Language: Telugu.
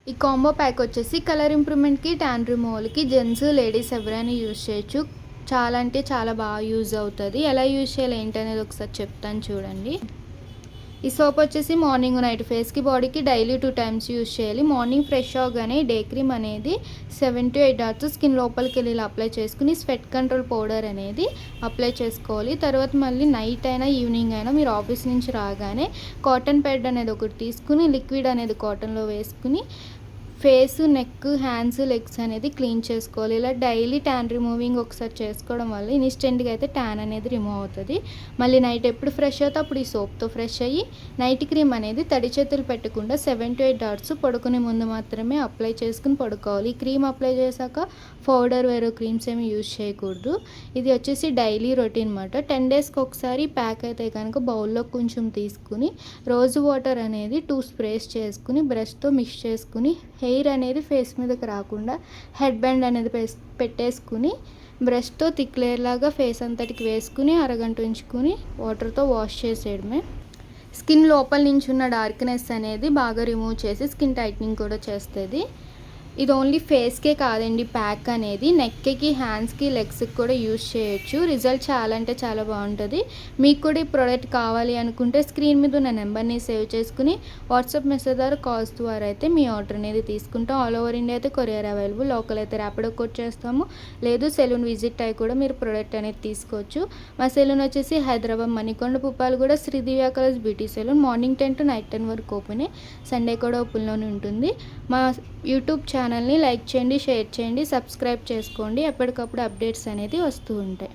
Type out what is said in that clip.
ఈ కాంబో ప్యాక్ వచ్చేసి కలర్ ఇంప్రూవ్మెంట్‌కి, టాన్ రిమూవల్‌కి జెంట్స్, లేడీస్ ఎవరైనా యూజ్ చేయొచ్చు. చాలా అంటే చాలా బాగా యూజ్ అవుతది. ఎలా యూజ్ చేయాలి ఏంటనేది ఒకసారి చెప్తాను చూడండి. ఈ సోప్ వచ్చేసి మార్నింగ్, నైట్ ఫేస్‌కి, బాడీకి డైలీ 2 టైమ్స్ యూజ్ చేయాలి. మార్నింగ్ ఫ్రెష్ అవ్వగానే డే క్రీమ్ అనేది 7-8 డాట్స్ స్కిన్ లోపలికెళ్ళి ఇలా అప్లై చేసుకుని స్వెట్ కంట్రోల్ పౌడర్ అనేది అప్లై చేసుకోవాలి. తర్వాత మళ్ళీ నైట్ అయినా, ఈవినింగ్ అయినా మీరు ఆఫీస్ నుంచి రాగానే కాటన్ ప్యాడ్ అనేది ఒకటి తీసుకుని లిక్విడ్ అనేది కాటన్‌లో వేసుకుని ఫేస్, నెక్, హ్యాండ్స్, లెగ్స్ అనేది క్లీన్ చేసుకోవాలి. ఇలా డైలీ ట్యాన్ రిమూవింగ్ ఒకసారి చేసుకోవడం వల్ల ఇన్స్టెంట్‌గా అయితే ట్యాన్ అనేది రిమూవ్ అవుతుంది. మళ్ళీ నైట్ ఎప్పుడు ఫ్రెష్ అవుతే అప్పుడు ఈ సోప్‌తో ఫ్రెష్ అయ్యి నైట్ క్రీమ్ అనేది తడి చేతులు పెట్టకుండా 7-8 డాట్స్ పడుకునే ముందు మాత్రమే అప్లై చేసుకుని పడుకోవాలి. ఈ క్రీమ్ అప్లై చేశాక పౌడర్ వేరే క్రీమ్స్ ఏమి యూజ్ చేయకూడదు. ఇది వచ్చేసి డైలీ రొటీన్ అనమాట. 10 డేస్కి ఒకసారి ప్యాక్ అయితే కనుక బౌల్లో కొంచెం తీసుకుని రోజ్ వాటర్ అనేది 2 స్ప్రేస్ చేసుకుని బ్రష్తో మిక్స్ చేసుకుని హెయిర్ అనేది ఫేస్ మీదకి రాకుండా హెడ్ బ్యాండ్ అనేది పెట్టేసుకుని బ్రష్తో థిక్ లేయర్ లాగా ఫేస్ అంతటికి వేసుకుని అరగంట ఉంచుకుని వాటర్తో వాష్ చేసేయడమే. స్కిన్ లోపల నుంచి ఉన్న డార్క్నెస్ అనేది బాగా రిమూవ్ చేసి స్కిన్ టైట్నింగ్ కూడా చేస్తుంది. ఇది ఓన్లీ ఫేస్కే కాదండి, ప్యాక్ అనేది నెక్కి, హ్యాండ్స్కి, లెగ్స్కి కూడా యూజ్ చేయొచ్చు. రిజల్ట్ చాలా అంటే చాలా బాగుంటుంది. మీకు కూడా ఈ ప్రోడక్ట్ కావాలి అనుకుంటే స్క్రీన్ మీద ఉన్న నెంబర్ని సేవ్ చేసుకుని వాట్సాప్ మెసేజ్ ద్వారా, కాల్స్ ద్వారా అయితే మీ ఆర్డర్ అనేది తీసుకుంటాం. ఆల్ ఓవర్ ఇండియా అయితే కొరియర్ అవైలబుల్. లోకల్ అయితే ర్యాపిడో కోడ్ చేస్తాము. లేదు సెలూన్ విజిట్ అయ్యి కూడా మీరు ప్రోడక్ట్ అనేది తీసుకోవచ్చు. మా సెలూన్ వచ్చేసి Hyderabad Manikonda Puppalaguda Shri Divya colours beauty salon. Morning 10 to night 10 వరకు ఓపెనే. సండే కూడా ఓపెన్లోనే ఉంటుంది. మా యూట్యూబ్ ఛానల్ని లైక్ చేయండి, షేర్ చేయండి, సబ్స్క్రైబ్ చేసుకోండి. ఎప్పటికప్పుడు అప్డేట్స్ అనేది వస్తూ ఉంటాయి.